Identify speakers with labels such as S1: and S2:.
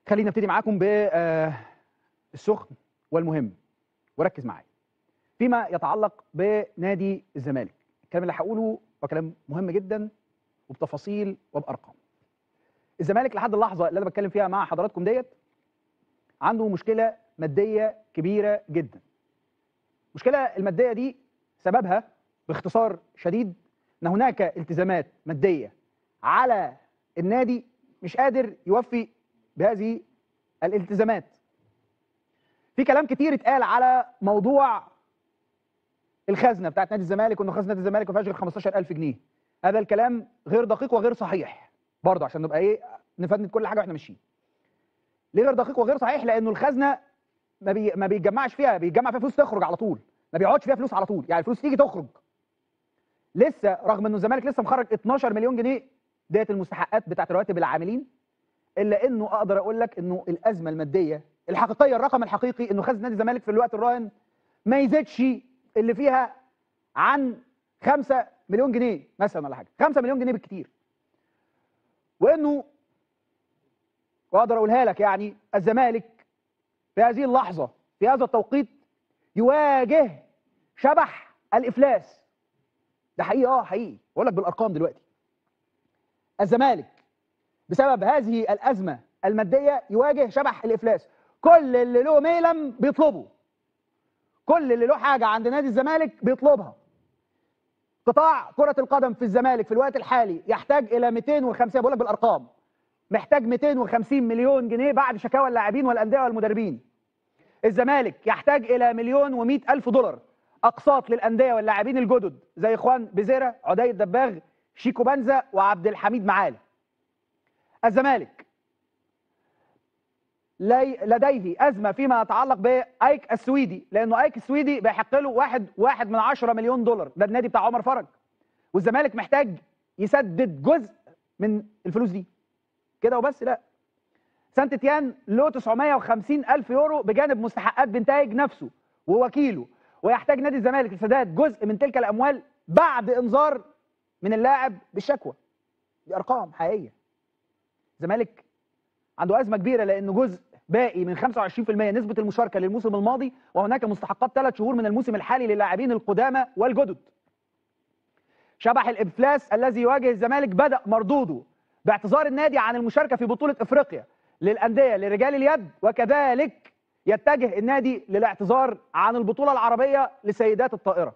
S1: خلينا نبتدي معاكم بالسخن والمهم، وركز معايا فيما يتعلق بنادي الزمالك. الكلام اللي هقوله هو كلام مهم جدا وبتفاصيل وبارقام. الزمالك لحد اللحظه اللي انا بتكلم فيها مع حضراتكم ديت عنده مشكله ماديه كبيره جدا. المشكله الماديه دي سببها باختصار شديد ان هناك التزامات ماديه على النادي مش قادر يوفي بهذه الالتزامات. في كلام كتير اتقال على موضوع الخزنه بتاعت نادي الزمالك، وانه خزنه الزمالك ما فيهاش غير 15000 جنيه. هذا الكلام غير دقيق وغير صحيح برضه، عشان نبقى نفند كل حاجه واحنا ماشيين. ليه غير دقيق وغير صحيح؟ لانه الخزنه ما بيتجمعش فيها، بيتجمع فيها فلوس تخرج على طول، ما بيقعدش فيها فلوس على طول، يعني الفلوس تيجي تخرج. لسه رغم انه الزمالك لسه مخرج 12 مليون جنيه ديت المستحقات بتاعت رواتب العاملين، الا انه اقدر اقول لك انه الازمه الماديه الحقيقيه، الرقم الحقيقي انه خزنه نادي الزمالك في الوقت الراهن ما يزيدش اللي فيها عن 5 مليون جنيه مثلا ولا حاجه، 5 مليون جنيه بالكتير. وانه واقدر اقولها لك يعني الزمالك في هذه اللحظه في هذا التوقيت يواجه شبح الافلاس. ده حقيقي، حقيقي بقول لك بالارقام دلوقتي. الزمالك بسبب هذه الازمه الماديه يواجه شبح الافلاس. كل اللي له ميلم بيطلبه، كل اللي له حاجه عند نادي الزمالك بيطلبها. قطاع كره القدم في الزمالك في الوقت الحالي يحتاج الى 250، بقول لك بالارقام، محتاج 250 مليون جنيه بعد شكاوى اللاعبين والانديه والمدربين. الزمالك يحتاج الى 1,100,000 دولار اقساط للانديه واللاعبين الجدد زي اخوان بزيره، عدي الدباغ، شيكو بنزا، وعبد الحميد معالي. الزمالك لديه ازمه فيما يتعلق بايك السويدي، لانه ايك السويدي بيحق له 1.1 مليون دولار، ده النادي بتاع عمر فرج، والزمالك محتاج يسدد جزء من الفلوس دي كده وبس. لا، سانت تيان له 950,000 يورو بجانب مستحقات بنتايج نفسه ووكيله، ويحتاج نادي الزمالك لسداد جزء من تلك الاموال بعد انذار من اللاعب بالشكوى. دي ارقام حقيقيه. الزمالك عنده ازمه كبيره لانه جزء باقي من 25% نسبه المشاركه للموسم الماضي، وهناك مستحقات 3 شهور من الموسم الحالي للاعبين القدامى والجدد. شبح الافلاس الذي يواجه الزمالك بدا مردوده باعتذار النادي عن المشاركه في بطوله افريقيا للانديه لرجال اليد، وكذلك يتجه النادي للاعتذار عن البطوله العربيه لسيدات الطائره.